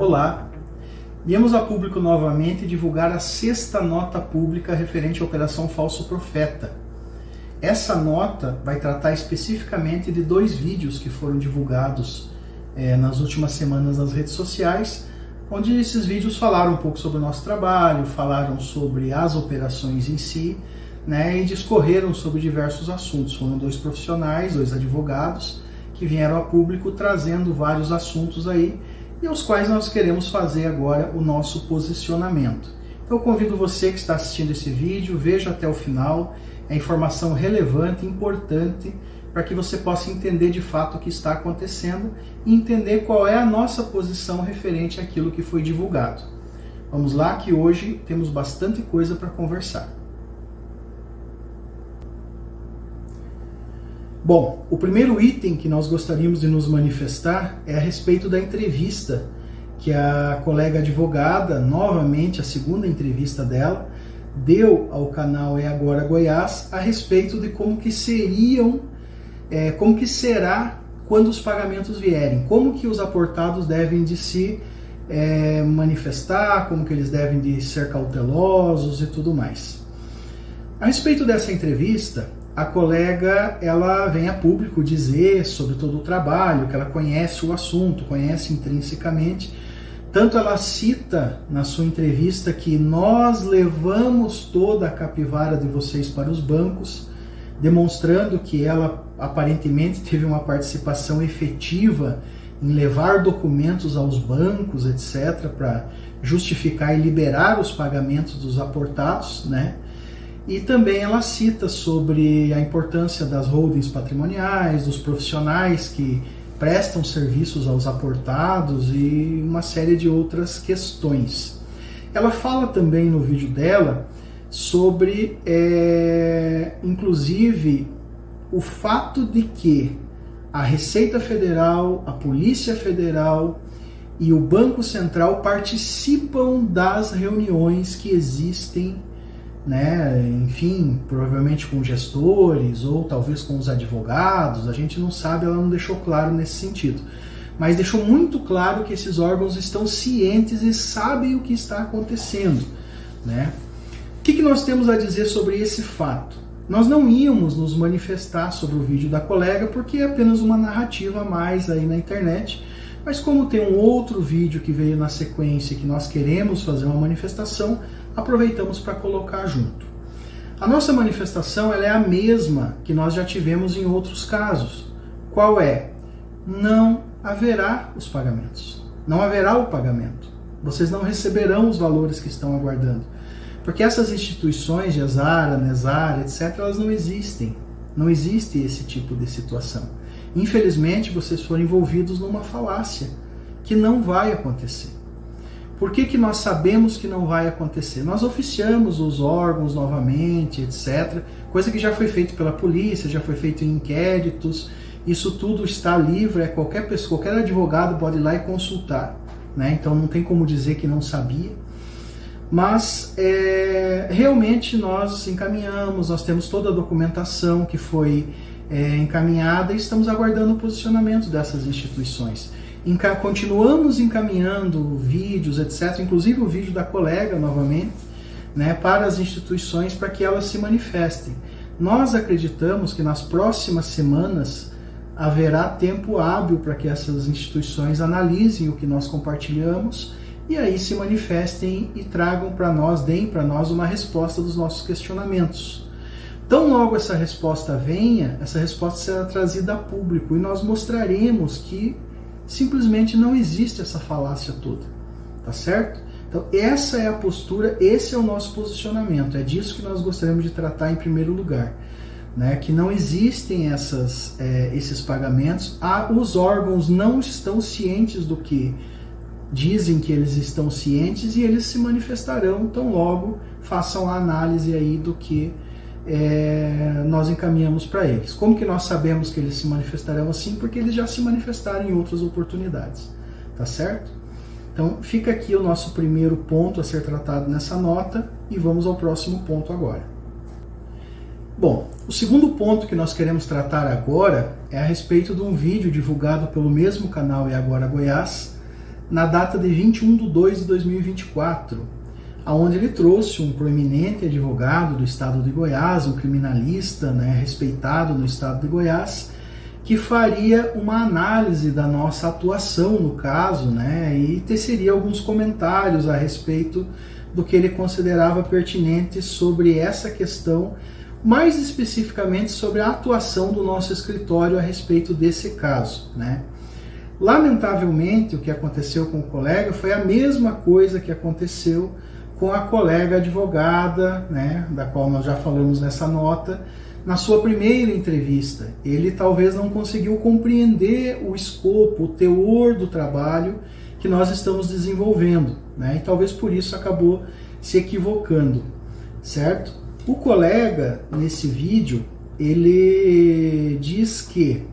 Olá, viemos a público novamente divulgar a 6ª nota pública referente à Operação Falso Profeta. Essa nota vai tratar especificamente de 2 vídeos que foram divulgados nas últimas semanas nas redes sociais, onde esses vídeos falaram um pouco sobre o nosso trabalho, falaram sobre as operações em si, e discorreram sobre diversos assuntos. Foram 2 profissionais, 2 advogados, que vieram a público trazendo vários assuntos aí, e aos quais nós queremos fazer agora o nosso posicionamento. Então eu convido você que está assistindo esse vídeo, veja até o final, é informação relevante, importante, para que você possa entender de fato o que está acontecendo e entender qual é a nossa posição referente àquilo que foi divulgado. Vamos lá, que hoje temos bastante coisa para conversar. Bom, o primeiro item que nós gostaríamos de nos manifestar é a respeito da entrevista que a colega advogada, novamente a 2ª entrevista dela, deu ao canal É Agora Goiás a respeito de como que será quando os pagamentos vierem, como que os aportados devem de se manifestar, como que eles devem de ser cautelosos e tudo mais. A respeito dessa entrevista, a colega ela vem a público dizer sobre todo o trabalho, que ela conhece o assunto, conhece intrinsecamente. Tanto ela cita na sua entrevista que nós levamos toda a capivara de vocês para os bancos, demonstrando que ela aparentemente teve uma participação efetiva em levar documentos aos bancos, etc., para justificar e liberar os pagamentos dos aportados, E também ela cita sobre a importância das holdings patrimoniais, dos profissionais que prestam serviços aos aportados e uma série de outras questões. Ela fala também no vídeo dela sobre, inclusive, o fato de que a Receita Federal, a Polícia Federal e o Banco Central participam das reuniões que existem, enfim, provavelmente com gestores ou talvez com os advogados, a gente não sabe, ela não deixou claro nesse sentido, mas deixou muito claro que esses órgãos estão cientes e sabem o que está acontecendo, O que nós temos a dizer sobre esse fato? Nós não íamos nos manifestar sobre o vídeo da colega porque é apenas uma narrativa a mais aí na internet, mas como tem um outro vídeo que veio na sequência que nós queremos fazer uma manifestação, aproveitamos para colocar junto. A nossa manifestação ela é a mesma que nós já tivemos em outros casos. Qual é? Não haverá os pagamentos. Não haverá o pagamento. Vocês não receberão os valores que estão aguardando. Porque essas instituições, Gesara, Nesara, etc., elas não existem. Não existe esse tipo de situação. Infelizmente, vocês foram envolvidos numa falácia que não vai acontecer. Por que nós sabemos que não vai acontecer? Nós oficiamos os órgãos novamente, etc., coisa que já foi feito pela polícia, já foi feito em inquéritos, isso tudo está livre, qualquer pessoa, qualquer advogado pode ir lá e consultar, Então não tem como dizer que não sabia, mas realmente nós encaminhamos, nós temos toda a documentação que foi encaminhada e estamos aguardando o posicionamento dessas instituições. Continuamos encaminhando vídeos, etc., inclusive o vídeo da colega novamente, para as instituições para que elas se manifestem. Nós acreditamos que nas próximas semanas haverá tempo hábil para que essas instituições analisem o que nós compartilhamos e aí se manifestem e tragam para nós, deem para nós uma resposta dos nossos questionamentos. Tão logo essa resposta venha, essa resposta será trazida a público e nós mostraremos que simplesmente não existe essa falácia toda, tá certo? Então essa é a postura, esse é o nosso posicionamento, é disso que nós gostaríamos de tratar em primeiro lugar, que não existem esses pagamentos, os órgãos não estão cientes do que dizem que eles estão cientes e eles se manifestarão tão logo façam a análise aí do que nós encaminhamos para eles. Como que nós sabemos que eles se manifestarão assim? Porque eles já se manifestaram em outras oportunidades, tá certo? Então fica aqui o nosso primeiro ponto a ser tratado nessa nota e vamos ao próximo ponto agora. Bom, o segundo ponto que nós queremos tratar agora é a respeito de um vídeo divulgado pelo mesmo canal É Agora Goiás, na data de 21/2/2024, onde ele trouxe um proeminente advogado do estado de Goiás, um criminalista, né, respeitado no estado de Goiás, que faria uma análise da nossa atuação no caso, né, e teceria alguns comentários a respeito do que ele considerava pertinente sobre essa questão, mais especificamente sobre a atuação do nosso escritório a respeito desse caso, né. Lamentavelmente, o que aconteceu com o colega foi a mesma coisa que aconteceu com a colega advogada, né, da qual nós já falamos nessa nota, na sua primeira entrevista. Ele talvez não conseguiu compreender o escopo, o teor do trabalho que nós estamos desenvolvendo, né, e talvez por isso acabou se equivocando, certo? O colega, nesse vídeo, ele diz que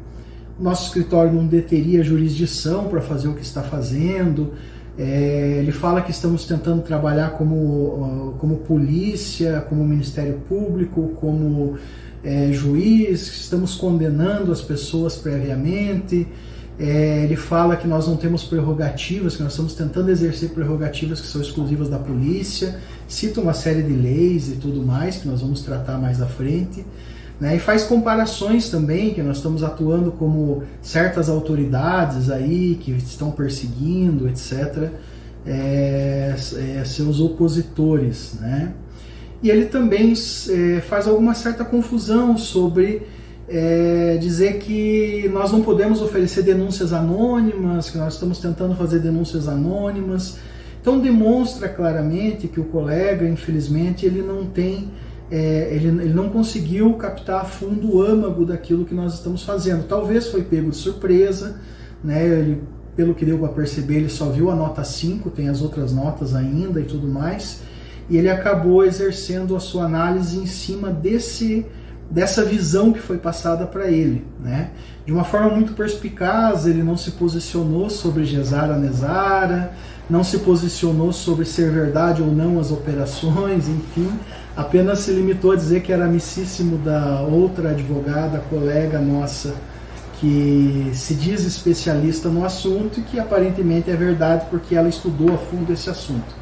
nosso escritório não deteria jurisdição para fazer o que está fazendo. Ele fala que estamos tentando trabalhar como polícia, como Ministério Público, como juiz, que estamos condenando as pessoas previamente. Ele fala que nós não temos prerrogativas, que nós estamos tentando exercer prerrogativas que são exclusivas da polícia. Cita uma série de leis e tudo mais, que nós vamos tratar mais à frente. Né, e faz comparações também, que nós estamos atuando como certas autoridades aí que estão perseguindo, etc., seus opositores, né? E ele também faz alguma certa confusão sobre dizer que nós não podemos oferecer denúncias anônimas, que nós estamos tentando fazer denúncias anônimas. Então demonstra claramente que o colega, infelizmente, ele não tem... ele não conseguiu captar a fundo o âmago daquilo que nós estamos fazendo. Talvez foi pego de surpresa, né? Ele, pelo que deu para perceber, ele só viu a nota 5, tem as outras notas ainda e tudo mais, e ele acabou exercendo a sua análise em cima dessa visão que foi passada para ele, né? De uma forma muito perspicaz, ele não se posicionou sobre Gesara Nezara, não se posicionou sobre ser verdade ou não as operações, enfim, apenas se limitou a dizer que era amicíssimo da outra advogada, colega nossa, que se diz especialista no assunto e que aparentemente é verdade porque ela estudou a fundo esse assunto,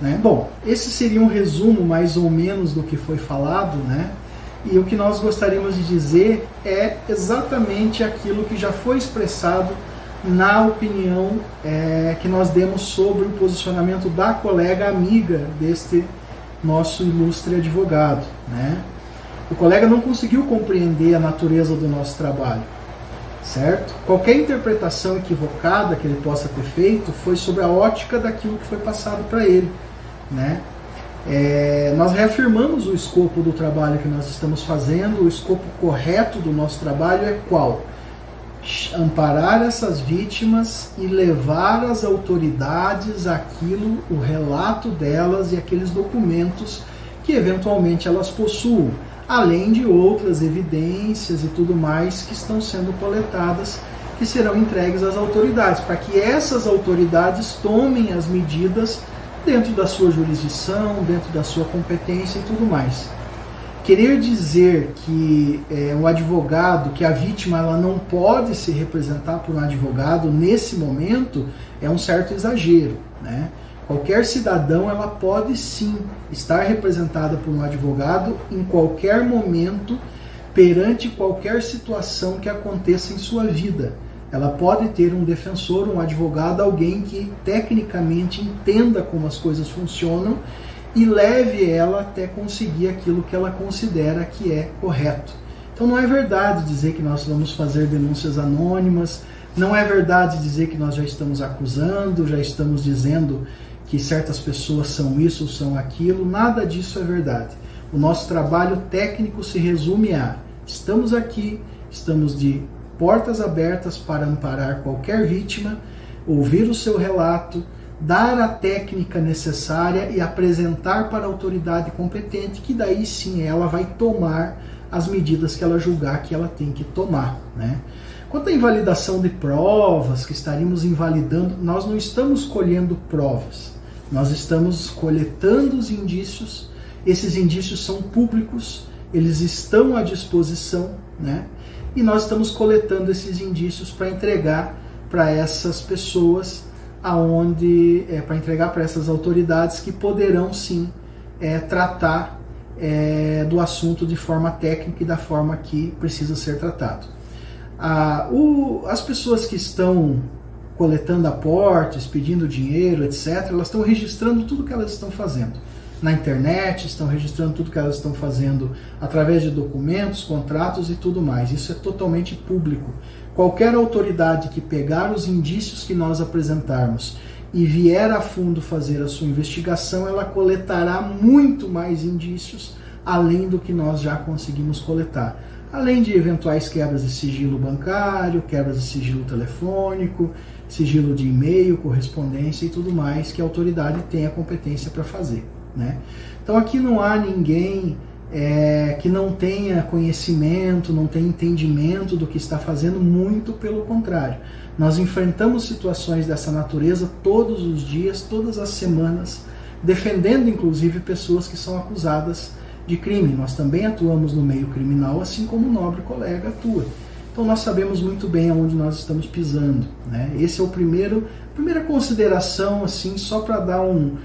né? Bom, esse seria um resumo mais ou menos do que foi falado, né? E o que nós gostaríamos de dizer é exatamente aquilo que já foi expressado na opinião que nós demos sobre o posicionamento da colega amiga deste nosso ilustre advogado, né? O colega não conseguiu compreender a natureza do nosso trabalho, certo? Qualquer interpretação equivocada que ele possa ter feito foi sobre a ótica daquilo que foi passado para ele, né? Nós reafirmamos o escopo do trabalho que nós estamos fazendo. O escopo correto do nosso trabalho é qual? Amparar essas vítimas e levar às autoridades aquilo, o relato delas e aqueles documentos que eventualmente elas possuam, além de outras evidências e tudo mais que estão sendo coletadas, que serão entregues às autoridades, para que essas autoridades tomem as medidas dentro da sua jurisdição, dentro da sua competência e tudo mais. Querer dizer que um advogado, que a vítima ela não pode se representar por um advogado nesse momento, é um certo exagero, né? Qualquer cidadão ela pode sim estar representada por um advogado em qualquer momento, perante qualquer situação que aconteça em sua vida. Ela pode ter um defensor, um advogado, alguém que tecnicamente entenda como as coisas funcionam e leve ela até conseguir aquilo que ela considera que é correto. Então não é verdade dizer que nós vamos fazer denúncias anônimas, não é verdade dizer que nós já estamos acusando, já estamos dizendo que certas pessoas são isso, são aquilo, nada disso é verdade. O nosso trabalho técnico se resume a: estamos aqui, estamos de portas abertas para amparar qualquer vítima, ouvir o seu relato, dar a técnica necessária e apresentar para a autoridade competente, que daí sim ela vai tomar as medidas que ela julgar que ela tem que tomar, né? Quanto à invalidação de provas, que estaríamos invalidando, nós não estamos colhendo provas, nós estamos coletando os indícios. Esses indícios são públicos, eles estão à disposição, né? E nós estamos coletando esses indícios para entregar para essas pessoas aonde para entregar para essas autoridades que poderão sim tratar do assunto de forma técnica e da forma que precisa ser tratado. As pessoas que estão coletando aportes, pedindo dinheiro, etc., elas estão registrando tudo que elas estão fazendo na internet, estão registrando tudo que elas estão fazendo através de documentos, contratos e tudo mais. Isso é totalmente público. Qualquer autoridade que pegar os indícios que nós apresentarmos e vier a fundo fazer a sua investigação, ela coletará muito mais indícios além do que nós já conseguimos coletar. Além de eventuais quebras de sigilo bancário, quebras de sigilo telefônico, sigilo de e-mail, correspondência e tudo mais que a autoridade tem a competência para fazer, né? Então aqui não há ninguém que não tenha conhecimento, não tenha entendimento do que está fazendo, muito pelo contrário. Nós enfrentamos situações dessa natureza todos os dias, todas as semanas, defendendo inclusive pessoas que são acusadas de crime. Nós também atuamos no meio criminal, assim como o nobre colega atua. Então nós sabemos muito bem aonde nós estamos pisando, né? Esse é a primeira consideração, assim, só para dar um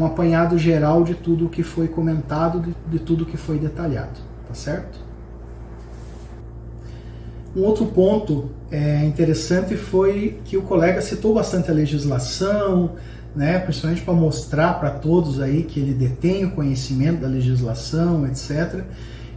apanhado geral de tudo que foi comentado, de tudo que foi detalhado, tá certo? Um outro ponto interessante foi que o colega citou bastante a legislação, né, principalmente para mostrar para todos aí que ele detém o conhecimento da legislação, etc.,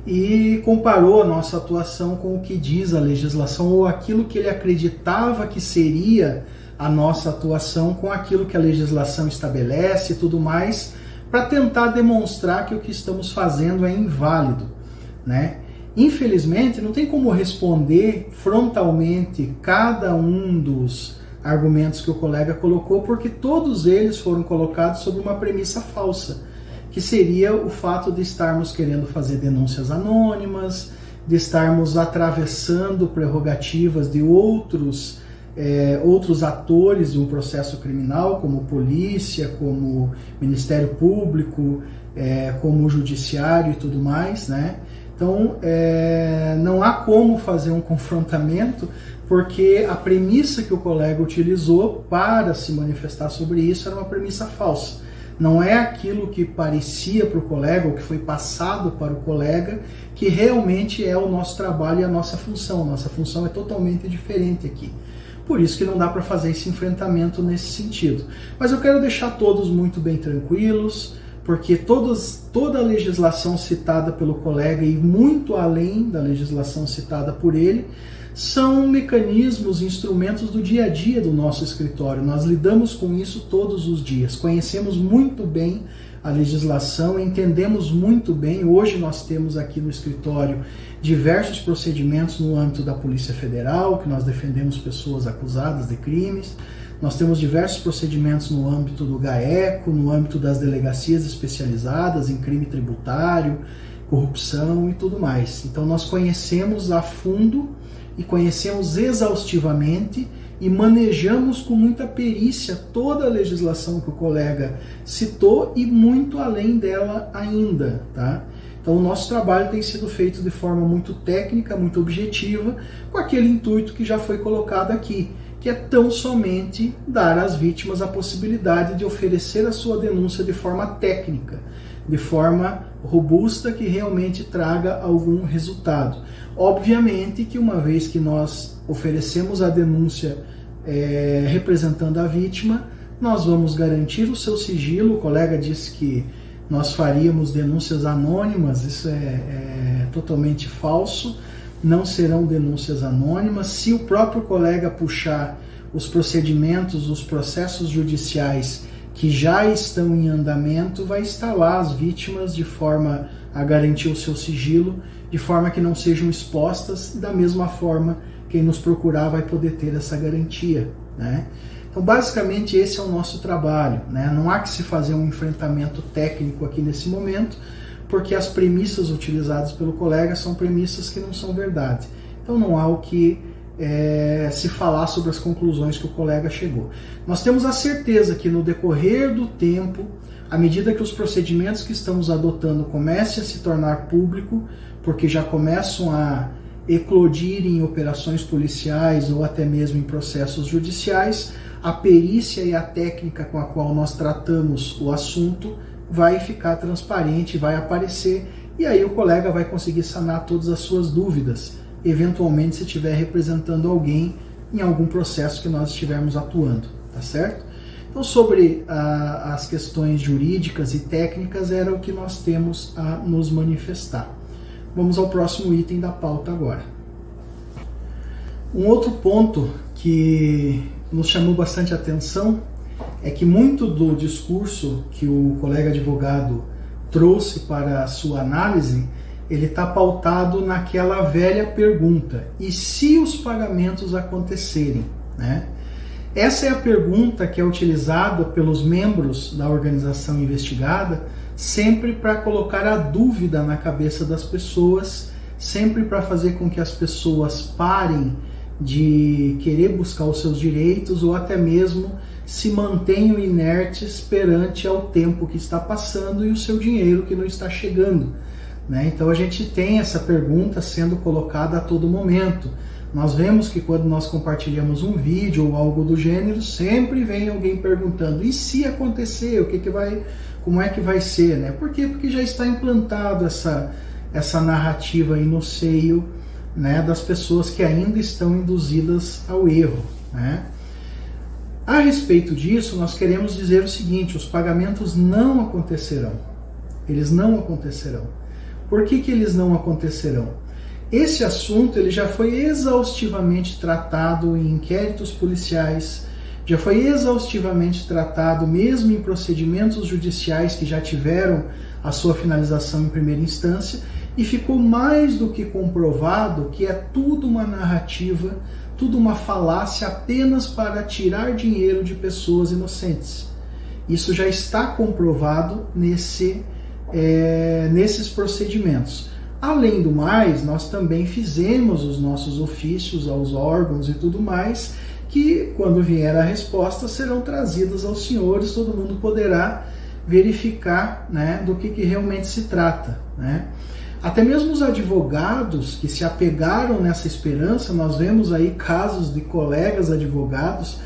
e comparou a nossa atuação com o que diz a legislação, ou aquilo que ele acreditava que seria a nossa atuação com aquilo que a legislação estabelece e tudo mais, para tentar demonstrar que o que estamos fazendo é inválido, né? Infelizmente, não tem como responder frontalmente cada um dos argumentos que o colega colocou, porque todos eles foram colocados sobre uma premissa falsa, que seria o fato de estarmos querendo fazer denúncias anônimas, de estarmos atravessando prerrogativas de outros atores de um processo criminal, como polícia, como Ministério Público, como o Judiciário e tudo mais, né? Então, não há como fazer um confrontamento, porque a premissa que o colega utilizou para se manifestar sobre isso era uma premissa falsa. Não é aquilo que parecia para o colega, ou que foi passado para o colega, que realmente é o nosso trabalho e a nossa função. Nossa função é totalmente diferente aqui. Por isso que não dá para fazer esse enfrentamento nesse sentido. Mas eu quero deixar todos muito bem tranquilos, porque toda a legislação citada pelo colega e muito além da legislação citada por ele, são mecanismos, instrumentos do dia a dia do nosso escritório. Nós lidamos com isso todos os dias, conhecemos muito bem a legislação, entendemos muito bem. Hoje nós temos aqui no escritório diversos procedimentos no âmbito da Polícia Federal, que nós defendemos pessoas acusadas de crimes. Nós temos diversos procedimentos no âmbito do GAECO, no âmbito das delegacias especializadas em crime tributário, corrupção e tudo mais. Então nós conhecemos a fundo e conhecemos exaustivamente e manejamos com muita perícia toda a legislação que o colega citou e muito além dela ainda, tá? Então o nosso trabalho tem sido feito de forma muito técnica, muito objetiva, com aquele intuito que já foi colocado aqui, que é tão somente dar às vítimas a possibilidade de oferecer a sua denúncia de forma técnica, de forma robusta, que realmente traga algum resultado. Obviamente que uma vez que nós oferecemos a denúncia representando a vítima, nós vamos garantir o seu sigilo. O colega disse que nós faríamos denúncias anônimas, isso é totalmente falso. Não serão denúncias anônimas. Se o próprio colega puxar os procedimentos, os processos judiciais que já estão em andamento, vai estar lá as vítimas de forma a garantir o seu sigilo, de forma que não sejam expostas, e da mesma forma quem nos procurar vai poder ter essa garantia, né? Então basicamente esse é o nosso trabalho, né? Não há que se fazer um enfrentamento técnico aqui nesse momento, porque as premissas utilizadas pelo colega são premissas que não são verdade. Então não há o que se falar sobre as conclusões que o colega chegou. Nós temos a certeza que no decorrer do tempo, à medida que os procedimentos que estamos adotando comecem a se tornar público, porque já começam a eclodir em operações policiais ou até mesmo em processos judiciais, a perícia e a técnica com a qual nós tratamos o assunto vai ficar transparente, vai aparecer, e aí o colega vai conseguir sanar todas as suas dúvidas, eventualmente se estiver representando alguém em algum processo que nós estivermos atuando, tá certo? Então, sobre as questões jurídicas e técnicas, era o que nós temos a nos manifestar. Vamos ao próximo item da pauta agora. Um outro ponto que nos chamou bastante atenção é que muito do discurso que o colega advogado trouxe para a sua análise, ele está pautado naquela velha pergunta: e se os pagamentos acontecerem, né? Essa é a pergunta que é utilizada pelos membros da organização investigada sempre para colocar a dúvida na cabeça das pessoas, sempre para fazer com que as pessoas parem de querer buscar os seus direitos ou até mesmo se mantenham inertes perante ao tempo que está passando e o seu dinheiro que não está chegando, né? Então a gente tem essa pergunta sendo colocada a todo momento. Nós vemos que quando nós compartilhamos um vídeo ou algo do gênero, sempre vem alguém perguntando: e se acontecer, como é que vai ser, né? Por quê? Porque já está implantado essa narrativa aí no seio, né, das pessoas que ainda estão induzidas ao erro, né? A respeito disso, nós queremos dizer o seguinte: os pagamentos não acontecerão. Eles não acontecerão. Por que eles não acontecerão? Esse assunto ele já foi exaustivamente tratado em inquéritos policiais, já foi exaustivamente tratado mesmo em procedimentos judiciais que já tiveram a sua finalização em primeira instância, e ficou mais do que comprovado que é tudo uma narrativa, tudo uma falácia apenas para tirar dinheiro de pessoas inocentes. Isso já está comprovado nesses procedimentos. Além do mais, nós também fizemos os nossos ofícios aos órgãos e tudo mais, que quando vier a resposta serão trazidas aos senhores, todo mundo poderá verificar, né, do que realmente se trata, né? Até mesmo os advogados que se apegaram nessa esperança, nós vemos aí casos de colegas advogados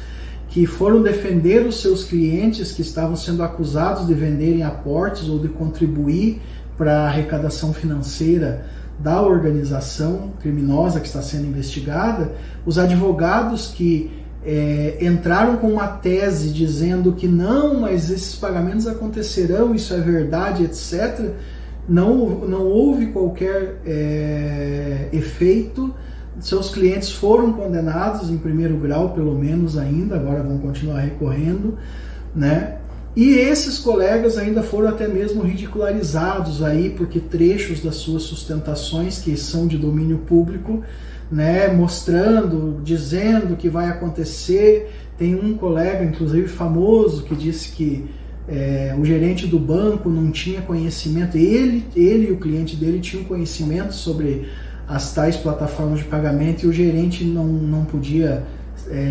que foram defender os seus clientes que estavam sendo acusados de venderem aportes ou de contribuir para a arrecadação financeira da organização criminosa que está sendo investigada. Os advogados que entraram com uma tese dizendo que não, mas esses pagamentos acontecerão, isso é verdade, etc., não houve qualquer efeito. Seus clientes foram condenados em primeiro grau, pelo menos ainda, agora vão continuar recorrendo, né? E esses colegas ainda foram até mesmo ridicularizados aí, porque trechos das suas sustentações, que são de domínio público, né, mostrando, dizendo que vai acontecer. Tem um colega, inclusive famoso, que disse que o gerente do banco não tinha conhecimento, ele e o cliente dele tinham conhecimento sobre as tais plataformas de pagamento, e o gerente não podia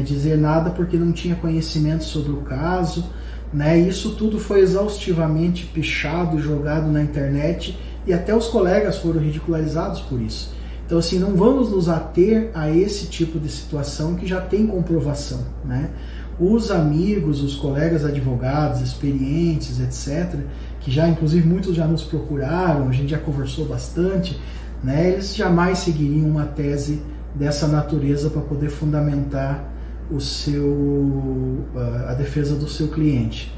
dizer nada porque não tinha conhecimento sobre o caso, né? Isso tudo foi exaustivamente pichado, jogado na internet, e até os colegas foram ridicularizados por isso. Então, assim, não vamos nos ater a esse tipo de situação que já tem comprovação, né? Os amigos, os colegas advogados, experientes, etc., que já, inclusive, muitos já nos procuraram, a gente já conversou bastante, né? Eles jamais seguiriam uma tese dessa natureza para poder fundamentar a defesa do seu cliente.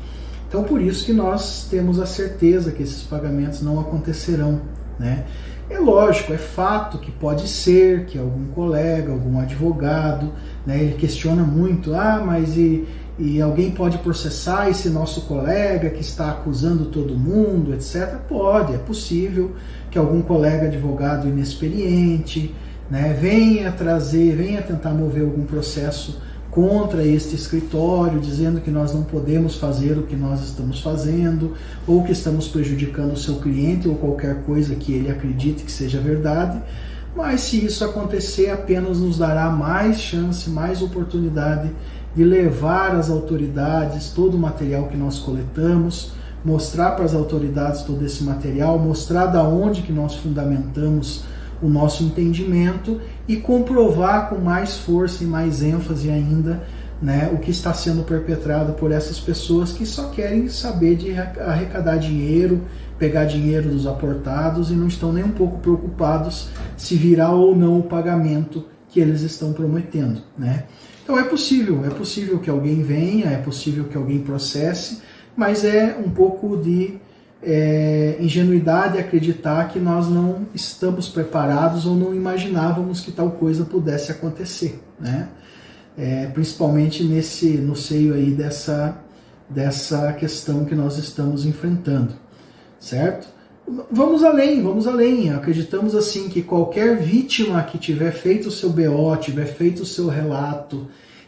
Então, por isso que nós temos a certeza que esses pagamentos não acontecerão, né? É lógico, é fato que pode ser que algum colega, algum advogado, né, ele questiona muito: mas e alguém pode processar esse nosso colega que está acusando todo mundo, etc. Pode, é possível que algum colega advogado inexperiente, né, venha tentar mover algum processo contra este escritório, dizendo que nós não podemos fazer o que nós estamos fazendo, ou que estamos prejudicando o seu cliente, ou qualquer coisa que ele acredite que seja verdade. Mas se isso acontecer, apenas nos dará mais chance, mais oportunidade de levar às autoridades todo o material que nós coletamos, mostrar para as autoridades todo esse material, mostrar da onde que nós fundamentamos o nosso entendimento e comprovar com mais força e mais ênfase ainda né, o que está sendo perpetrado por essas pessoas que só querem saber de arrecadar dinheiro, pegar dinheiro dos aportados e não estão nem um pouco preocupados se virá ou não o pagamento que eles estão prometendo, né? Então é possível que alguém venha, é possível que alguém processe, mas é um pouco de ingenuidade acreditar que nós não estamos preparados ou não imaginávamos que tal coisa pudesse acontecer, né? Principalmente no seio aí dessa questão que nós estamos enfrentando, certo? Vamos além. Acreditamos assim que qualquer vítima que tiver feito o seu BO, tiver feito o seu relato,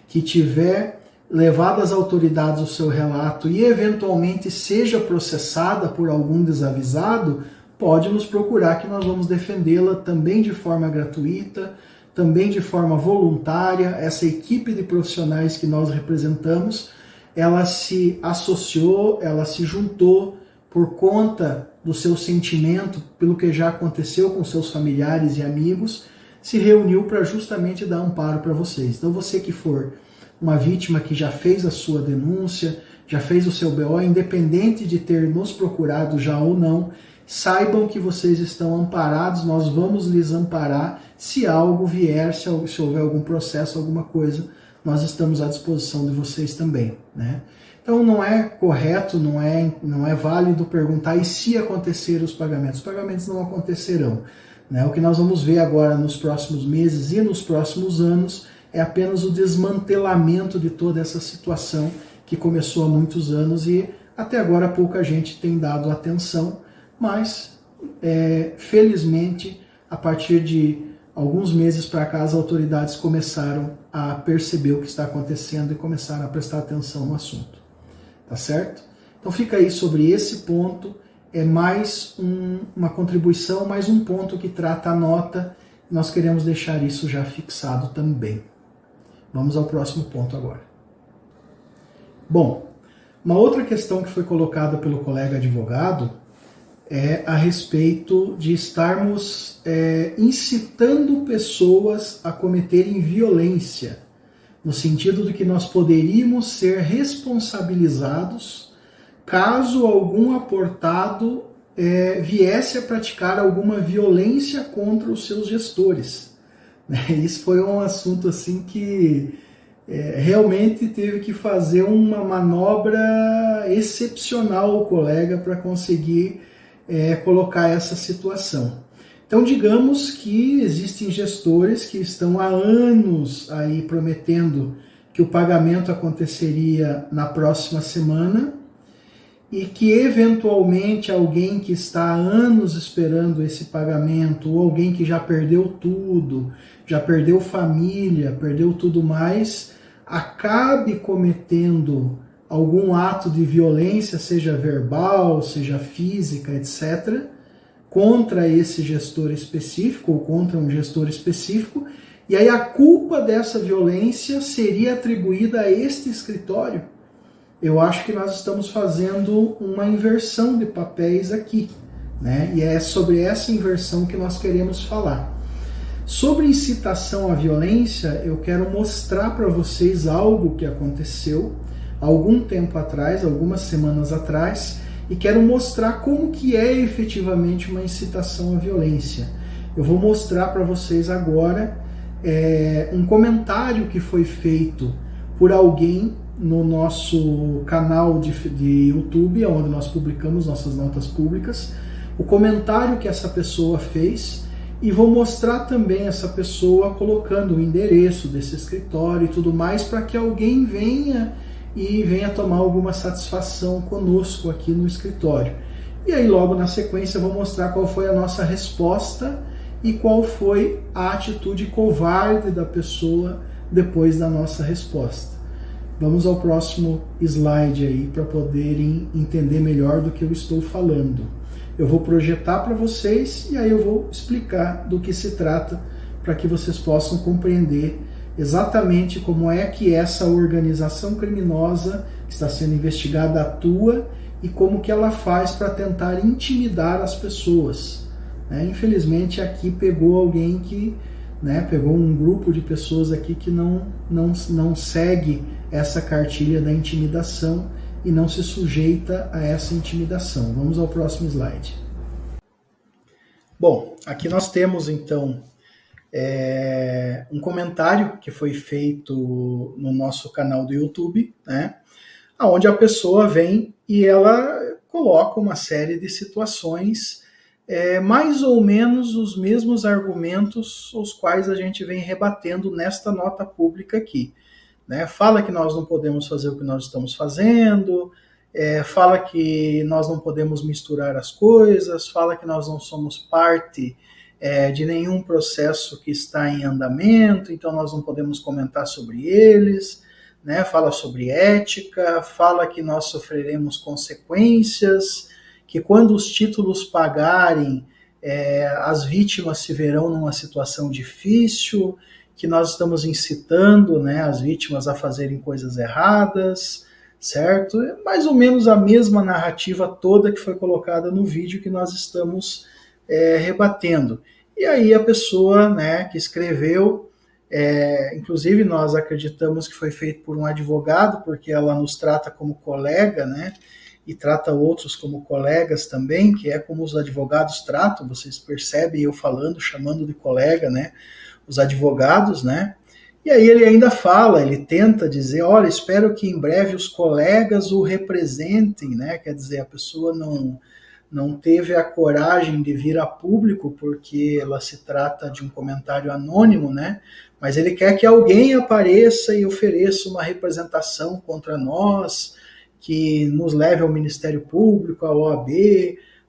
que tiver levado às autoridades o seu relato e eventualmente seja processada por algum desavisado, pode nos procurar que nós vamos defendê-la também de forma gratuita, também de forma voluntária. Essa equipe de profissionais que nós representamos, ela se associou, ela se juntou por conta do seu sentimento, pelo que já aconteceu com seus familiares e amigos, se reuniu para justamente dar amparo para vocês. Então você que for uma vítima que já fez a sua denúncia, já fez o seu BO, independente de ter nos procurado já ou não, saibam que vocês estão amparados, nós vamos lhes amparar se algo vier, se houver algum processo, alguma coisa, nós estamos à disposição de vocês também, né? Então não é correto, não é válido perguntar e se acontecer os pagamentos não acontecerão, né? O que nós vamos ver agora nos próximos meses e nos próximos anos é apenas o desmantelamento de toda essa situação que começou há muitos anos e até agora pouca gente tem dado atenção, mas felizmente a partir de alguns meses para cá as autoridades começaram a perceber o que está acontecendo e começaram a prestar atenção no assunto, tá certo? Então fica aí sobre esse ponto, é mais uma contribuição, mais um ponto que trata a nota, nós queremos deixar isso já fixado também. Vamos ao próximo ponto agora. Bom, uma outra questão que foi colocada pelo colega advogado é a respeito de estarmos incitando pessoas a cometerem violência, no sentido de que nós poderíamos ser responsabilizados caso algum aportado viesse a praticar alguma violência contra os seus gestores. Isso foi um assunto assim que realmente teve que fazer uma manobra excepcional o colega para conseguir colocar essa situação. Então digamos que existem gestores que estão há anos aí prometendo que o pagamento aconteceria na próxima semana e que eventualmente alguém que está há anos esperando esse pagamento, ou alguém que já perdeu tudo, já perdeu família, perdeu tudo mais, acabe cometendo algum ato de violência, seja verbal, seja física, etc., contra esse gestor específico ou contra um gestor específico, e aí a culpa dessa violência seria atribuída a este escritório. Eu acho que nós estamos fazendo uma inversão de papéis aqui, né? E é sobre essa inversão que nós queremos falar. Sobre incitação à violência, eu quero mostrar para vocês algo que aconteceu algum tempo atrás, algumas semanas atrás, e quero mostrar como que é efetivamente uma incitação à violência. Eu vou mostrar para vocês agora um comentário que foi feito por alguém no nosso canal de YouTube, onde nós publicamos nossas notas públicas, o comentário que essa pessoa fez, e vou mostrar também essa pessoa colocando o endereço desse escritório e tudo mais, para que alguém venha tomar alguma satisfação conosco aqui no escritório. E aí logo na sequência eu vou mostrar qual foi a nossa resposta e qual foi a atitude covarde da pessoa depois da nossa resposta. Vamos ao próximo slide aí para poderem entender melhor do que eu estou falando. Eu vou projetar para vocês e aí eu vou explicar do que se trata para que vocês possam compreender exatamente como é que essa organização criminosa que está sendo investigada atua e como que ela faz para tentar intimidar as pessoas. Infelizmente aqui pegou alguém que né? Pegou um grupo de pessoas aqui que não segue essa cartilha da intimidação e não se sujeita a essa intimidação. Vamos ao próximo slide. Bom, aqui nós temos então um comentário que foi feito no nosso canal do YouTube, né? Onde a pessoa vem e ela coloca uma série de situações, mais ou menos os mesmos argumentos os quais a gente vem rebatendo nesta nota pública aqui, né? Fala que nós não podemos fazer o que nós estamos fazendo, fala que nós não podemos misturar as coisas, fala que nós não somos parte de nenhum processo que está em andamento, então nós não podemos comentar sobre eles, né? Fala sobre ética, fala que nós sofreremos consequências, que quando os títulos pagarem, as vítimas se verão numa situação difícil, que nós estamos incitando, né, as vítimas a fazerem coisas erradas, certo? É mais ou menos a mesma narrativa toda que foi colocada no vídeo que nós estamos rebatendo. E aí a pessoa, né, que escreveu, inclusive nós acreditamos que foi feito por um advogado, porque ela nos trata como colega, né, e trata outros como colegas também, que é como os advogados tratam, vocês percebem eu falando, chamando de colega, né, os advogados, né, e aí ele ainda fala, ele tenta dizer, olha, espero que em breve os colegas o representem, né, quer dizer, a pessoa não teve a coragem de vir a público, porque ela se trata de um comentário anônimo, né? Mas ele quer que alguém apareça e ofereça uma representação contra nós, que nos leve ao Ministério Público, à OAB,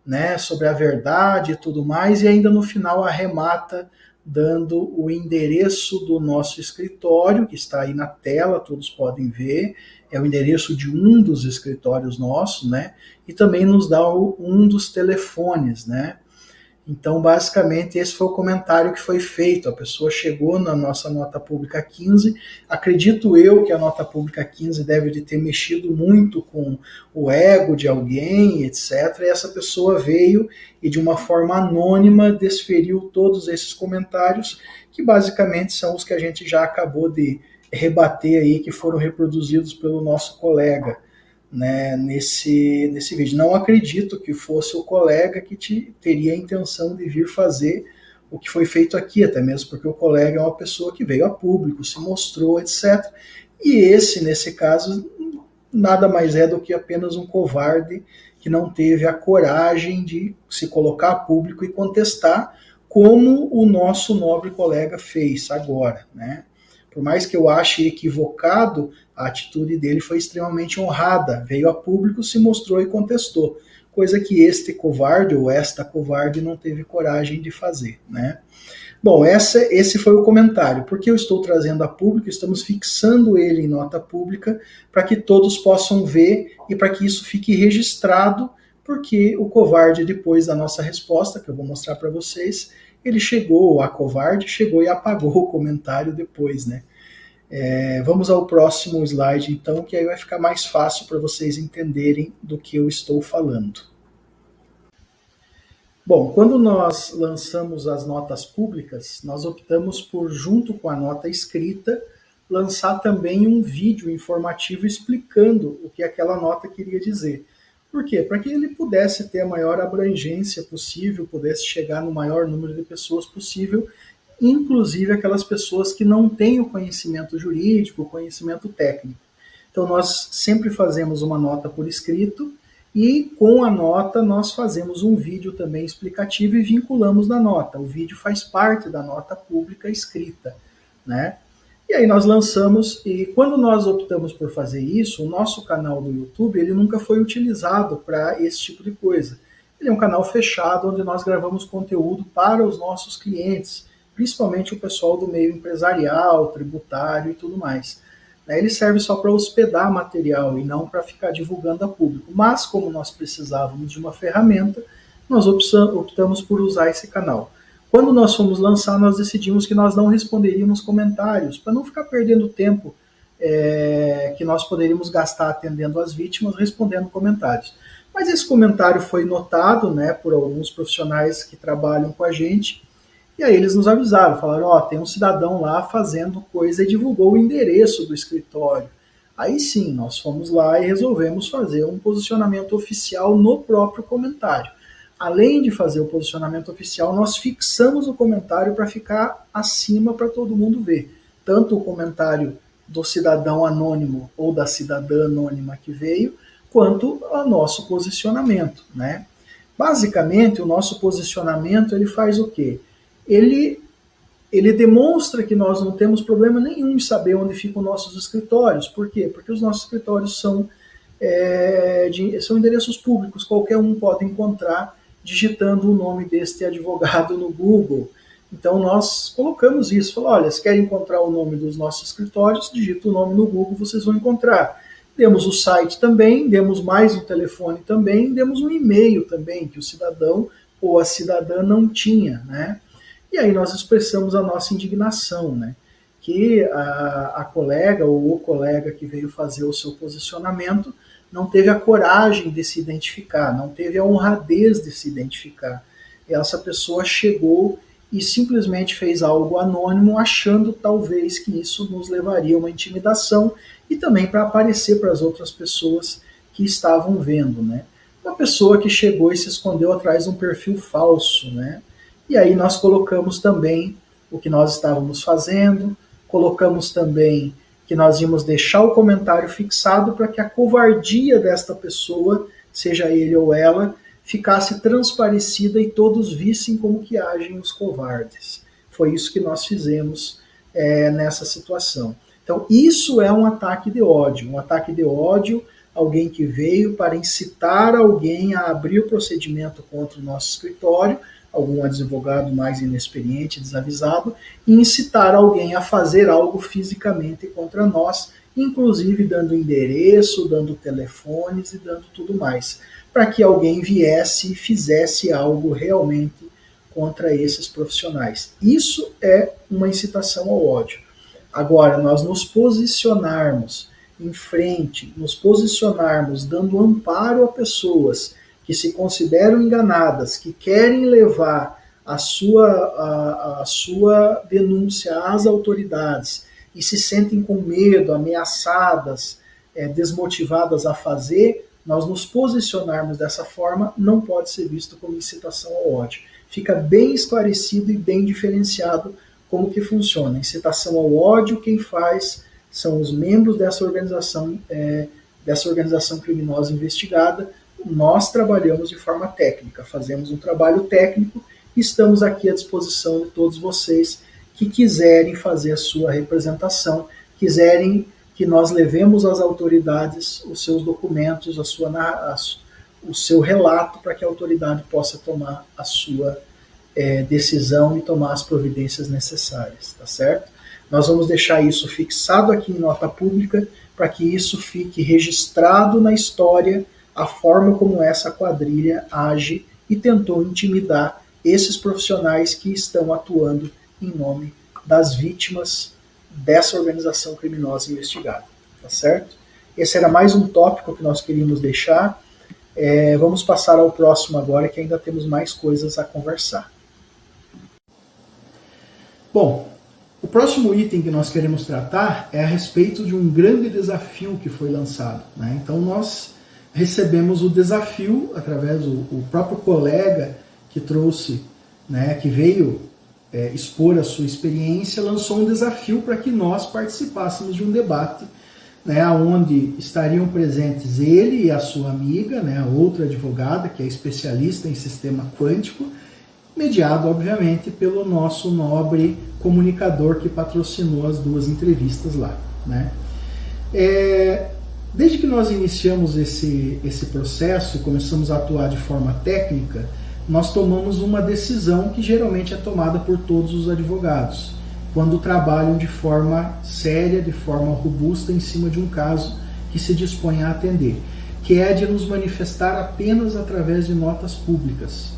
né? Sobre a verdade e tudo mais, e ainda no final arremata dando o endereço do nosso escritório, que está aí na tela, todos podem ver, é o endereço de um dos escritórios nossos, né? E também nos dá um dos telefones, né? Então, basicamente, esse foi o comentário que foi feito. A pessoa chegou na nossa nota pública 15. Acredito eu que a nota pública 15 deve de ter mexido muito com o ego de alguém, etc. E essa pessoa veio e, de uma forma anônima, desferiu todos esses comentários, que basicamente são os que a gente já acabou de rebater aí, que foram reproduzidos pelo nosso colega, né, nesse vídeo. Não acredito que fosse o colega que teria a intenção de vir fazer o que foi feito aqui, até mesmo porque o colega é uma pessoa que veio a público, se mostrou, etc. E esse, nesse caso, nada mais é do que apenas um covarde que não teve a coragem de se colocar a público e contestar, como o nosso nobre colega fez agora, né? Por mais que eu ache equivocado, a atitude dele foi extremamente honrada. Veio a público, se mostrou e contestou. Coisa que este covarde ou esta covarde não teve coragem de fazer, né? Bom, esse foi o comentário. Porque eu estou trazendo a público, estamos fixando ele em nota pública para que todos possam ver e para que isso fique registrado, porque o covarde, depois da nossa resposta, que eu vou mostrar para vocês, ele chegou, a covarde chegou e apagou o comentário depois, né? Vamos ao próximo slide, então, que aí vai ficar mais fácil para vocês entenderem do que eu estou falando. Bom, quando nós lançamos as notas públicas, nós optamos por, junto com a nota escrita, lançar também um vídeo informativo explicando o que aquela nota queria dizer. Por quê? Para que ele pudesse ter a maior abrangência possível, pudesse chegar no maior número de pessoas possível, inclusive aquelas pessoas que não têm o conhecimento jurídico, o conhecimento técnico. Então nós sempre fazemos uma nota por escrito e com a nota nós fazemos um vídeo também explicativo e vinculamos na nota. O vídeo faz parte da nota pública escrita, né? E aí nós lançamos, e quando nós optamos por fazer isso, o nosso canal do YouTube, ele nunca foi utilizado para esse tipo de coisa. Ele é um canal fechado, onde nós gravamos conteúdo para os nossos clientes, principalmente o pessoal do meio empresarial, tributário e tudo mais. Ele serve só para hospedar material e não para ficar divulgando a público. Mas, como nós precisávamos de uma ferramenta, nós optamos por usar esse canal. Quando nós fomos lançar, nós decidimos que nós não responderíamos comentários, para não ficar perdendo tempo que nós poderíamos gastar atendendo as vítimas, respondendo comentários. Mas esse comentário foi notado, né, por alguns profissionais que trabalham com a gente, E aí eles nos avisaram, falaram, ó, tem um cidadão lá fazendo coisa e divulgou o endereço do escritório. Aí sim, nós fomos lá e resolvemos fazer um posicionamento oficial no próprio comentário. Além de fazer o posicionamento oficial, nós fixamos o comentário para ficar acima para todo mundo ver. Tanto o comentário do cidadão anônimo ou da cidadã anônima que veio, quanto o nosso posicionamento, né? Basicamente, o nosso posicionamento, ele faz o quê? Ele demonstra que nós não temos problema nenhum em saber onde ficam nossos escritórios. Por quê? Porque os nossos escritórios são endereços públicos, qualquer um pode encontrar digitando o nome deste advogado no Google. Então nós colocamos isso, falou, olha, se querem encontrar o nome dos nossos escritórios, digita o nome no Google, vocês vão encontrar. Demos o site também, demos mais um telefone também, demos um e-mail também, que o cidadão ou a cidadã não tinha, né? E aí nós expressamos a nossa indignação, né? Que a colega ou o colega que veio fazer o seu posicionamento não teve a coragem de se identificar, não teve a honradez de se identificar. Essa pessoa chegou e simplesmente fez algo anônimo, achando talvez que isso nos levaria a uma intimidação e também para aparecer para as outras pessoas que estavam vendo, né? Uma pessoa que chegou e se escondeu atrás de um perfil falso, né? E aí nós colocamos também o que nós estávamos fazendo, colocamos também que nós íamos deixar o comentário fixado para que a covardia desta pessoa, seja ele ou ela, ficasse transparecida e todos vissem como que agem os covardes. Foi isso que nós fizemos nessa situação. Então, isso é um ataque de ódio, alguém que veio para incitar alguém a abrir o procedimento contra o nosso escritório, algum advogado mais inexperiente, desavisado, e incitar alguém a fazer algo fisicamente contra nós, inclusive dando endereço, dando telefones e dando tudo mais, para que alguém viesse e fizesse algo realmente contra esses profissionais. Isso é uma incitação ao ódio. Agora, nós nos posicionarmos em frente, nos posicionarmos dando amparo a pessoas que se consideram enganadas, que querem levar a sua denúncia às autoridades e se sentem com medo, ameaçadas, desmotivadas a fazer, nós nos posicionarmos dessa forma não pode ser visto como incitação ao ódio. Fica bem esclarecido e bem diferenciado como que funciona. Incitação ao ódio, quem faz são os membros dessa organização criminosa investigada. Nós trabalhamos de forma técnica, fazemos um trabalho técnico e estamos aqui à disposição de todos vocês que quiserem fazer a sua representação, quiserem que nós levemos às autoridades os seus documentos, o seu relato, para que a autoridade possa tomar a sua decisão e tomar as providências necessárias, tá certo? Nós vamos deixar isso fixado aqui em nota pública, para que isso fique registrado na história, a forma como essa quadrilha age e tentou intimidar esses profissionais que estão atuando em nome das vítimas dessa organização criminosa investigada, tá certo? Esse era mais um tópico que nós queríamos deixar. Vamos passar ao próximo agora, que ainda temos mais coisas a conversar. Bom, o próximo item que nós queremos tratar é a respeito de um grande desafio que foi lançado, né? Então nós recebemos o desafio através do próprio colega que trouxe, né, que veio expor a sua experiência, lançou um desafio para que nós participássemos de um debate, né, onde estariam presentes ele e a sua amiga, né, a outra advogada, que é especialista em sistema quântico, mediado, obviamente, pelo nosso nobre comunicador que patrocinou as duas entrevistas lá, né. Desde que nós iniciamos esse processo e começamos a atuar de forma técnica, nós tomamos uma decisão que geralmente é tomada por todos os advogados, quando trabalham de forma séria, de forma robusta, em cima de um caso que se dispõe a atender, que é de nos manifestar apenas através de notas públicas.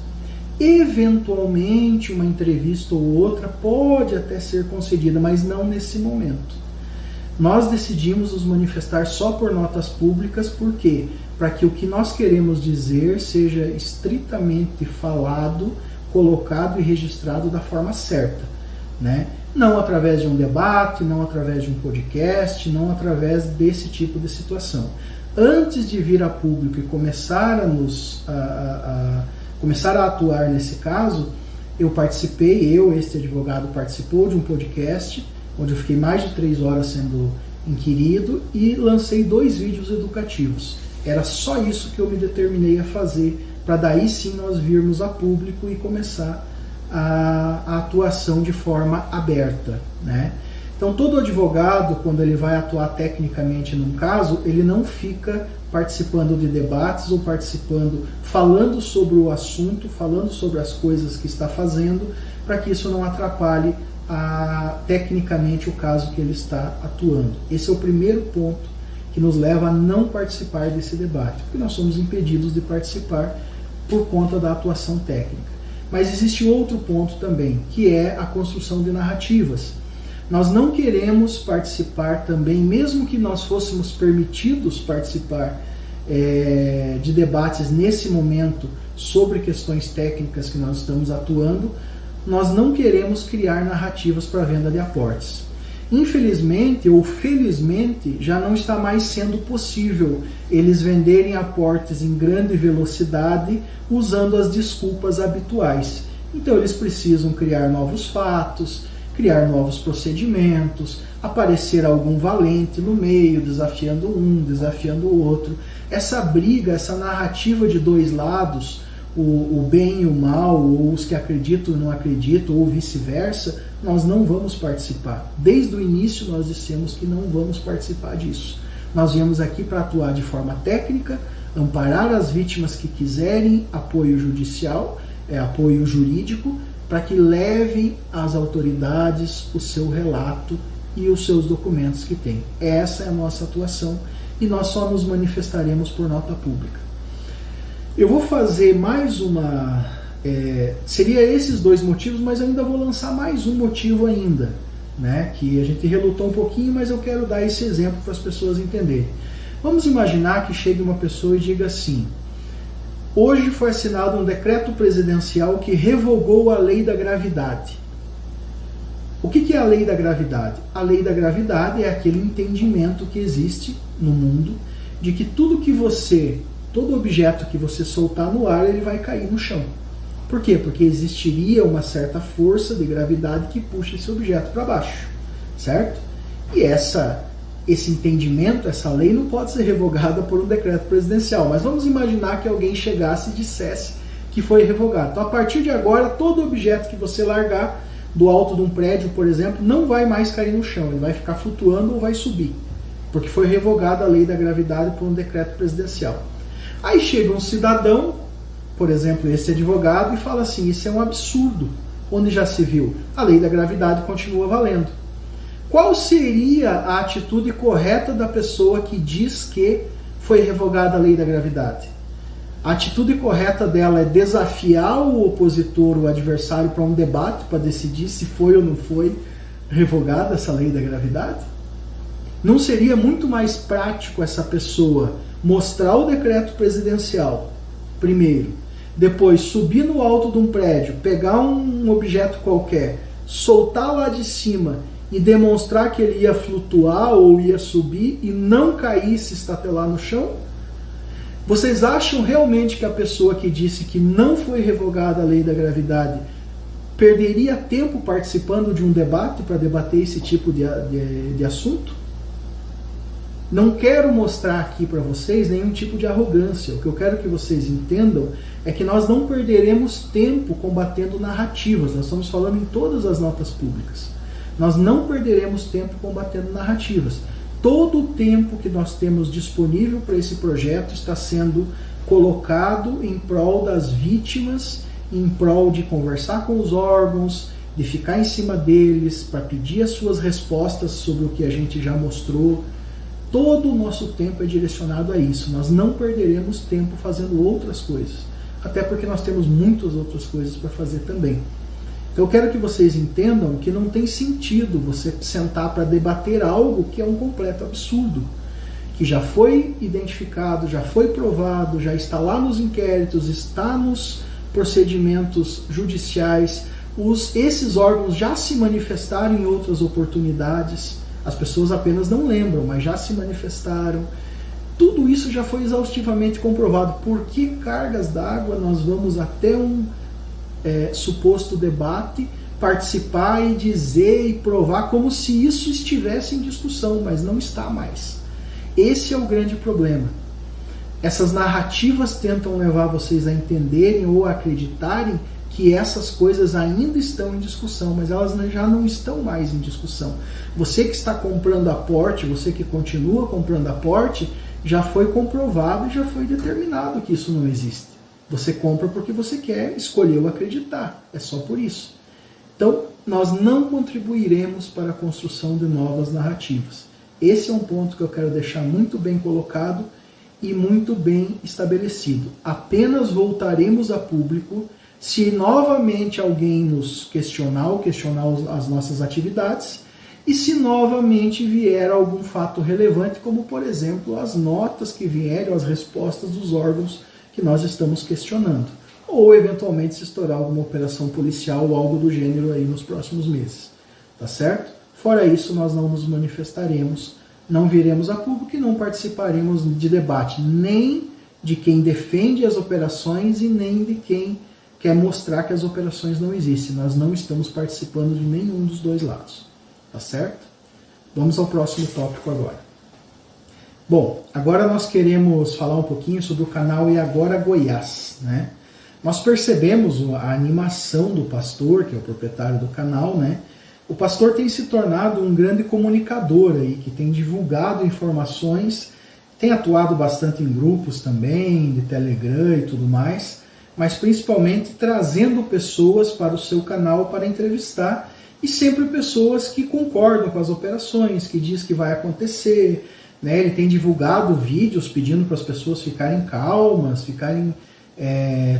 Eventualmente, uma entrevista ou outra pode até ser concedida, mas não nesse momento. Nós decidimos nos manifestar só por notas públicas, por quê? Para que o que nós queremos dizer seja estritamente falado colocado e registrado da forma certa, né? Não através de um debate, não através de um podcast, não através desse tipo de situação. Antes de vir a público e começar a atuar nesse caso, eu participei, este advogado participou de um podcast, onde eu fiquei mais de 3 horas sendo inquirido e lancei 2 vídeos educativos. Era só isso que eu me determinei a fazer, para daí sim nós virmos a público e começar a atuação de forma aberta, né? Então todo advogado, quando ele vai atuar tecnicamente num caso, ele não fica participando de debates ou falando sobre o assunto, falando sobre as coisas que está fazendo, para que isso não atrapalhe tecnicamente o caso que ele está atuando. Esse é o primeiro ponto que nos leva a não participar desse debate, porque nós somos impedidos de participar por conta da atuação técnica. Mas existe outro ponto também, que é a construção de narrativas. Nós não queremos participar também, mesmo que nós fôssemos permitidos participar de debates nesse momento sobre questões técnicas que nós estamos atuando, nós não queremos criar narrativas para venda de aportes. Infelizmente ou felizmente, já não está mais sendo possível eles venderem aportes em grande velocidade usando as desculpas habituais. Então eles precisam criar novos fatos, criar novos procedimentos, aparecer algum valente no meio, desafiando um, desafiando o outro. Essa briga, essa narrativa de 2 lados, o bem e o mal, ou os que acreditam e não acreditam, ou vice-versa, nós não vamos participar. Desde o início nós dissemos que não vamos participar disso. Nós viemos aqui para atuar de forma técnica, amparar as vítimas que quiserem apoio judicial, apoio jurídico, para que levem às autoridades o seu relato e os seus documentos que têm. Essa é a nossa atuação e nós só nos manifestaremos por nota pública. Eu vou fazer mais uma... seria esses 2 motivos, mas eu ainda vou lançar mais um motivo ainda, né? Que a gente relutou um pouquinho, mas eu quero dar esse exemplo para as pessoas entenderem. Vamos imaginar que chegue uma pessoa e diga assim: hoje foi assinado um decreto presidencial que revogou a lei da gravidade. O que é a lei da gravidade? A lei da gravidade é aquele entendimento que existe no mundo de que todo objeto que você soltar no ar, ele vai cair no chão. Por quê? Porque existiria uma certa força de gravidade que puxa esse objeto para baixo, certo? E esse entendimento, essa lei não pode ser revogada por um decreto presidencial, mas vamos imaginar que alguém chegasse e dissesse que foi revogado. Então, a partir de agora, todo objeto que você largar do alto de um prédio, por exemplo, não vai mais cair no chão, ele vai ficar flutuando ou vai subir, porque foi revogada a lei da gravidade por um decreto presidencial. Aí chega um cidadão, por exemplo, esse advogado, e fala assim: isso é um absurdo, onde já se viu, a lei da gravidade continua valendo. Qual seria a atitude correta da pessoa que diz que foi revogada a lei da gravidade? A atitude correta dela é desafiar o opositor, o adversário, para um debate, para decidir se foi ou não foi revogada essa lei da gravidade? Não seria muito mais prático essa pessoa mostrar o decreto presidencial, primeiro, depois subir no alto de um prédio, pegar um objeto qualquer, soltar lá de cima e demonstrar que ele ia flutuar ou ia subir e não cair, se estatelar no chão? Vocês acham realmente que a pessoa que disse que não foi revogada a lei da gravidade perderia tempo participando de um debate para debater esse tipo de assunto? Não quero mostrar aqui para vocês nenhum tipo de arrogância. O que eu quero que vocês entendam é que nós não perderemos tempo combatendo narrativas. Nós estamos falando em todas as notas públicas. Nós não perderemos tempo combatendo narrativas. Todo o tempo que nós temos disponível para esse projeto está sendo colocado em prol das vítimas, em prol de conversar com os órgãos, de ficar em cima deles, para pedir as suas respostas sobre o que a gente já mostrou. Todo o nosso tempo é direcionado a isso. Nós não perderemos tempo fazendo outras coisas. Até porque nós temos muitas outras coisas para fazer também. Então eu quero que vocês entendam que não tem sentido você sentar para debater algo que é um completo absurdo. Que já foi identificado, já foi provado, já está lá nos inquéritos, está nos procedimentos judiciais. Esses órgãos já se manifestaram em outras oportunidades, as pessoas apenas não lembram, mas já se manifestaram. Tudo isso já foi exaustivamente comprovado. Por que cargas d'água nós vamos até um suposto debate, participar e dizer e provar como se isso estivesse em discussão, mas não está mais. Esse é o grande problema. Essas narrativas tentam levar vocês a entenderem ou a acreditarem que essas coisas ainda estão em discussão, mas elas já não estão mais em discussão. Você que está comprando aporte, você que continua comprando aporte, já foi comprovado e já foi determinado que isso não existe. Você compra porque você escolheu acreditar, é só por isso. Então, nós não contribuiremos para a construção de novas narrativas. Esse é um ponto que eu quero deixar muito bem colocado e muito bem estabelecido. Apenas voltaremos a público se novamente alguém nos questionar as nossas atividades e se novamente vier algum fato relevante, como por exemplo as notas que vierem, as respostas dos órgãos que nós estamos questionando, ou eventualmente se estourar alguma operação policial ou algo do gênero aí nos próximos meses, tá certo? Fora isso, nós não nos manifestaremos, não viremos a público e não participaremos de debate, nem de quem defende as operações e nem de quem quer mostrar que as operações não existem. Nós não estamos participando de nenhum dos dois lados, tá certo? Vamos ao próximo tópico agora. Bom, agora nós queremos falar um pouquinho sobre o canal E Agora Goiás, né? Nós percebemos a animação do pastor, que é o proprietário do canal, né? O pastor tem se tornado um grande comunicador aí, que tem divulgado informações, tem atuado bastante em grupos também, de Telegram e tudo mais, mas principalmente trazendo pessoas para o seu canal para entrevistar, e sempre pessoas que concordam com as operações, que diz que vai acontecer, né? Ele tem divulgado vídeos pedindo para as pessoas ficarem calmas, ficarem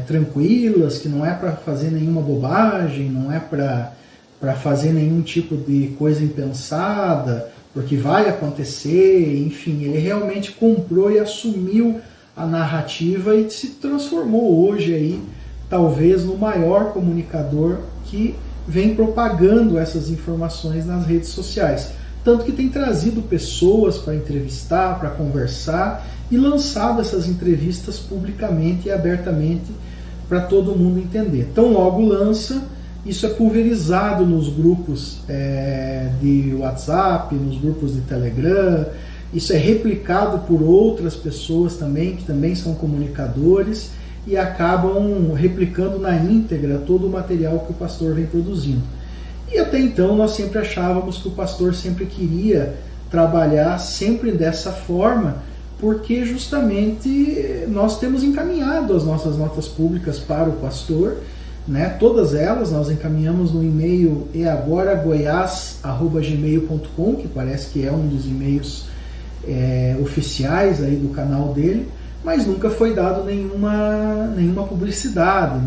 tranquilas, que não é para fazer nenhuma bobagem, não é para fazer nenhum tipo de coisa impensada, porque vai acontecer, enfim, ele realmente comprou e assumiu a narrativa e se transformou hoje aí, talvez, no maior comunicador que vem propagando essas informações nas redes sociais. Tanto que tem trazido pessoas para entrevistar, para conversar e lançado essas entrevistas publicamente e abertamente para todo mundo entender. Então logo lança, isso é pulverizado nos grupos de WhatsApp, nos grupos de Telegram, isso é replicado por outras pessoas também, que também são comunicadores, e acabam replicando na íntegra todo o material que o pastor vem produzindo. E até então nós sempre achávamos que o pastor sempre queria trabalhar sempre dessa forma, porque justamente nós temos encaminhado as nossas notas públicas para o pastor, né? Todas elas nós encaminhamos no e-mail eagoragoias@gmail.com, que parece que é um dos e-mails oficiais aí do canal dele, mas nunca foi dado nenhuma publicidade,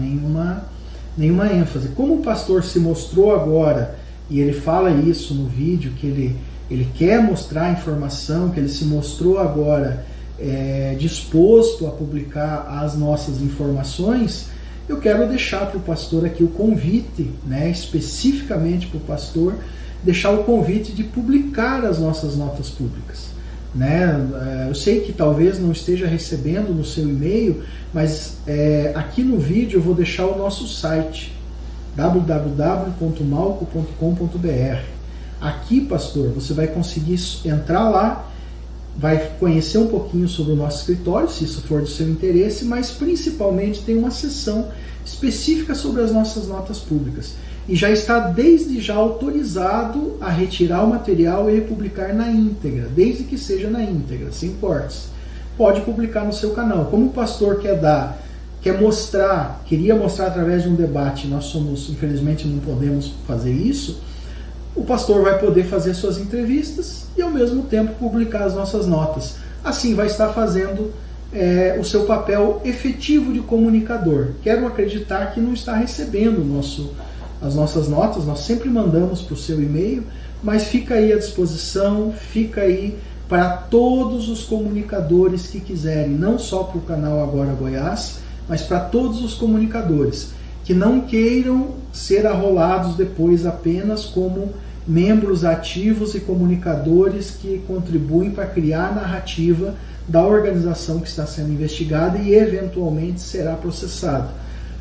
nenhuma ênfase. Como o pastor se mostrou agora, e ele fala isso no vídeo, que ele quer mostrar a informação, que ele se mostrou agora disposto a publicar as nossas informações, eu quero deixar para o pastor aqui o convite, né, especificamente para o pastor, deixar o convite de publicar as nossas notas públicas. Né? Eu sei que talvez não esteja recebendo no seu e-mail, mas aqui no vídeo eu vou deixar o nosso site, www.malco.com.br. Aqui, pastor, você vai conseguir entrar lá, vai conhecer um pouquinho sobre o nosso escritório, se isso for do seu interesse, mas principalmente tem uma seção específica sobre as nossas notas públicas. E já está desde já autorizado a retirar o material e republicar na íntegra, desde que seja na íntegra, sem cortes. Pode publicar no seu canal. Como o pastor queria mostrar através de um debate, nós infelizmente não podemos fazer isso, o pastor vai poder fazer suas entrevistas e ao mesmo tempo publicar as nossas notas. Assim vai estar fazendo o seu papel efetivo de comunicador. Quero acreditar que não está recebendo as nossas notas, nós sempre mandamos para o seu e-mail, mas fica aí à disposição, fica aí para todos os comunicadores que quiserem, não só para o canal Agora Goiás, mas para todos os comunicadores que não queiram ser arrolados depois apenas como membros ativos e comunicadores que contribuem para criar a narrativa da organização que está sendo investigada e eventualmente será processado.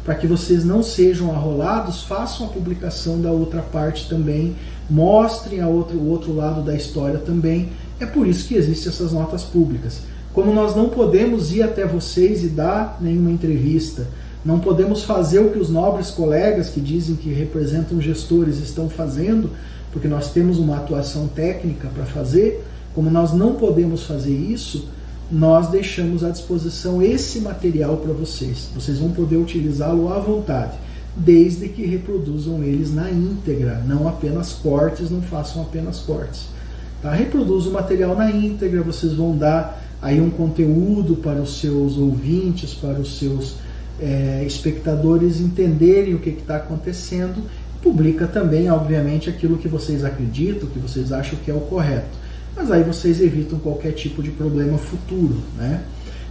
Para que vocês não sejam arrolados, façam a publicação da outra parte também, mostrem o outro lado da história também. É por isso que existem essas notas públicas. Como nós não podemos ir até vocês e dar nenhuma entrevista, não podemos fazer o que os nobres colegas que dizem que representam gestores estão fazendo, porque nós temos uma atuação técnica para fazer, como nós não podemos fazer isso, nós deixamos à disposição esse material para vocês. Vocês vão poder utilizá-lo à vontade, desde que reproduzam eles na íntegra, não apenas cortes, não façam apenas cortes. Tá? Reproduz o material na íntegra, vocês vão dar aí um conteúdo para os seus ouvintes, para os seus espectadores entenderem o que está acontecendo. Publica também, obviamente, aquilo que vocês acreditam, que vocês acham que é o correto. Mas aí vocês evitam qualquer tipo de problema futuro, né?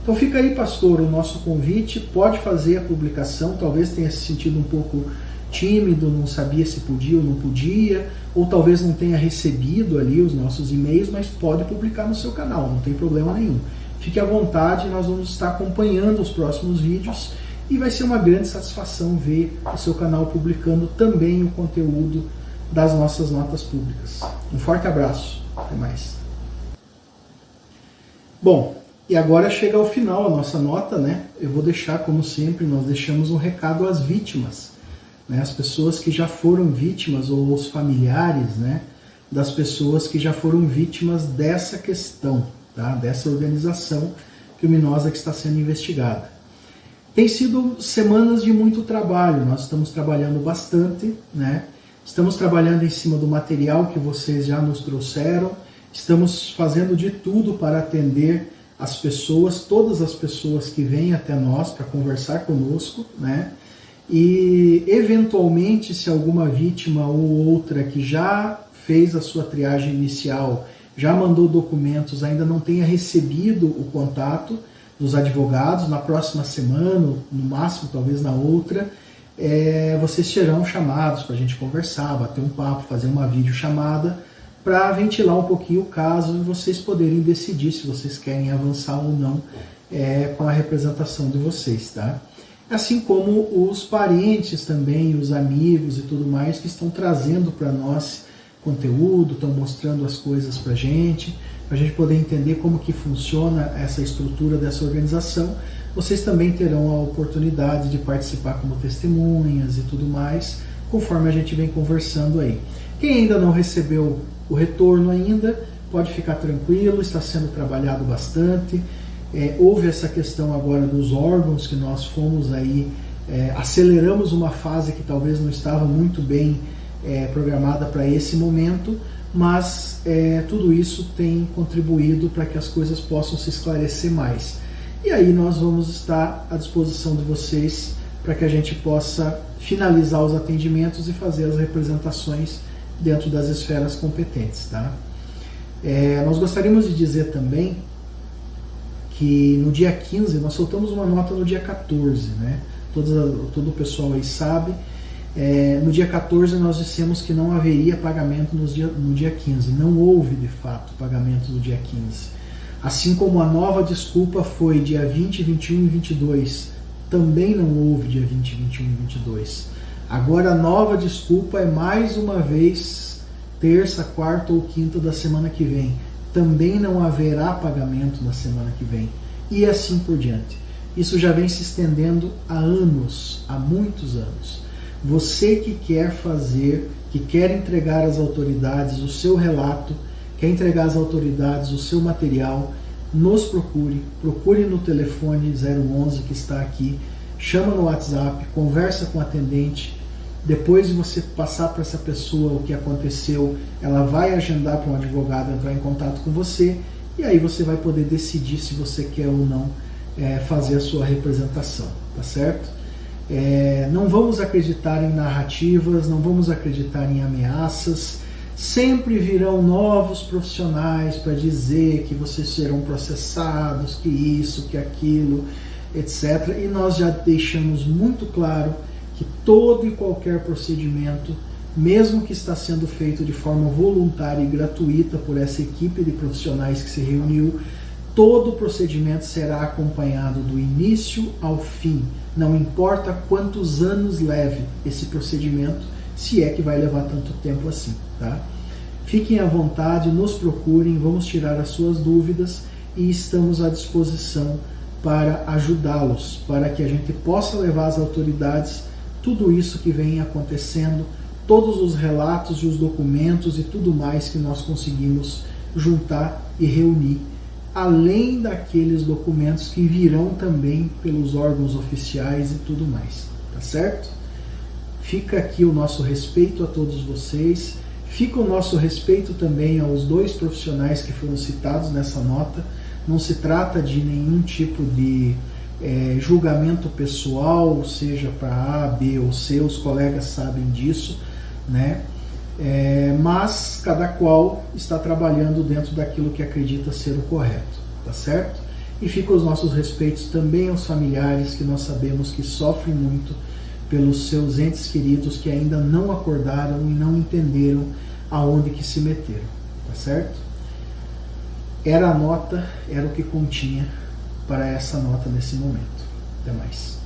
Então fica aí, pastor, o nosso convite. Pode fazer a publicação, talvez tenha se sentido um pouco tímido, não sabia se podia ou não podia, ou talvez não tenha recebido ali os nossos e-mails, mas pode publicar no seu canal, não tem problema nenhum. Fique à vontade, nós vamos estar acompanhando os próximos vídeos e vai ser uma grande satisfação ver o seu canal publicando também o conteúdo das nossas notas públicas. Um forte abraço, até mais. Bom, e agora chega ao final a nossa nota, né? Eu vou deixar, como sempre, nós deixamos um recado às vítimas, né? As pessoas que já foram vítimas, ou os familiares, né? Das pessoas que já foram vítimas dessa questão, tá? Dessa organização criminosa que está sendo investigada. Tem sido semanas de muito trabalho, nós estamos trabalhando bastante, né? Estamos trabalhando em cima do material que vocês já nos trouxeram, estamos fazendo de tudo para atender as pessoas, todas as pessoas que vêm até nós para conversar conosco, né? E eventualmente, se alguma vítima ou outra que já fez a sua triagem inicial, já mandou documentos, ainda não tenha recebido o contato dos advogados, na próxima semana, no máximo talvez na outra, vocês serão chamados para a gente conversar, bater um papo, fazer uma videochamada para ventilar um pouquinho o caso e vocês poderem decidir se vocês querem avançar ou não com a representação de vocês, tá? Assim como os parentes também, os amigos e tudo mais que estão trazendo para nós conteúdo, estão mostrando as coisas para a gente poder entender como que funciona essa estrutura dessa organização. Vocês também terão a oportunidade de participar como testemunhas e tudo mais, conforme a gente vem conversando aí. Quem ainda não recebeu o retorno ainda, pode ficar tranquilo, está sendo trabalhado bastante. Houve essa questão agora dos órgãos que nós fomos aí, aceleramos uma fase que talvez não estava muito bem programada para esse momento, mas tudo isso tem contribuído para que as coisas possam se esclarecer mais. E aí nós vamos estar à disposição de vocês para que a gente possa finalizar os atendimentos e fazer as representações dentro das esferas competentes, tá? Nós gostaríamos de dizer também que no dia 15, nós soltamos uma nota no dia 14, né? Todo o pessoal aí sabe. No dia 14 nós dissemos que não haveria pagamento no dia 15. Não houve, de fato, pagamento no dia 15. Assim como a nova desculpa foi dia 20, 21 e 22. Também não houve dia 20, 21 e 22. Agora a nova desculpa é mais uma vez terça, quarta ou quinta da semana que vem. Também não haverá pagamento na semana que vem. E assim por diante. Isso já vem se estendendo há anos, há muitos anos. Você que quer fazer, que quer entregar às autoridades o seu relato, quer entregar às autoridades o seu material, nos procure no telefone 011 que está aqui, chama no WhatsApp, conversa com o atendente. Depois de você passar para essa pessoa o que aconteceu, ela vai agendar para um advogado entrar em contato com você e aí você vai poder decidir se você quer ou não fazer a sua representação, tá certo? Não vamos acreditar em narrativas, não vamos acreditar em ameaças. Sempre virão novos profissionais para dizer que vocês serão processados, que isso, que aquilo. etc. E nós já deixamos muito claro que todo e qualquer procedimento, mesmo que está sendo feito de forma voluntária e gratuita por essa equipe de profissionais que se reuniu, todo o procedimento será acompanhado do início ao fim. Não importa quantos anos leve esse procedimento, se é que vai levar tanto tempo assim, tá? Fiquem à vontade, nos procurem, vamos tirar as suas dúvidas e estamos à disposição para ajudá-los, para que a gente possa levar às autoridades tudo isso que vem acontecendo, todos os relatos e os documentos e tudo mais que nós conseguimos juntar e reunir, além daqueles documentos que virão também pelos órgãos oficiais e tudo mais, tá certo? Fica aqui o nosso respeito a todos vocês, fica o nosso respeito também aos 2 profissionais que foram citados nessa nota. Não se trata de nenhum tipo de julgamento pessoal, seja para A, B ou C, os colegas sabem disso, né? Mas cada qual está trabalhando dentro daquilo que acredita ser o correto, tá certo? E fica os nossos respeitos também aos familiares que nós sabemos que sofrem muito pelos seus entes queridos que ainda não acordaram e não entenderam aonde que se meteram, tá certo? Era a nota, era o que continha para essa nota nesse momento. Até mais.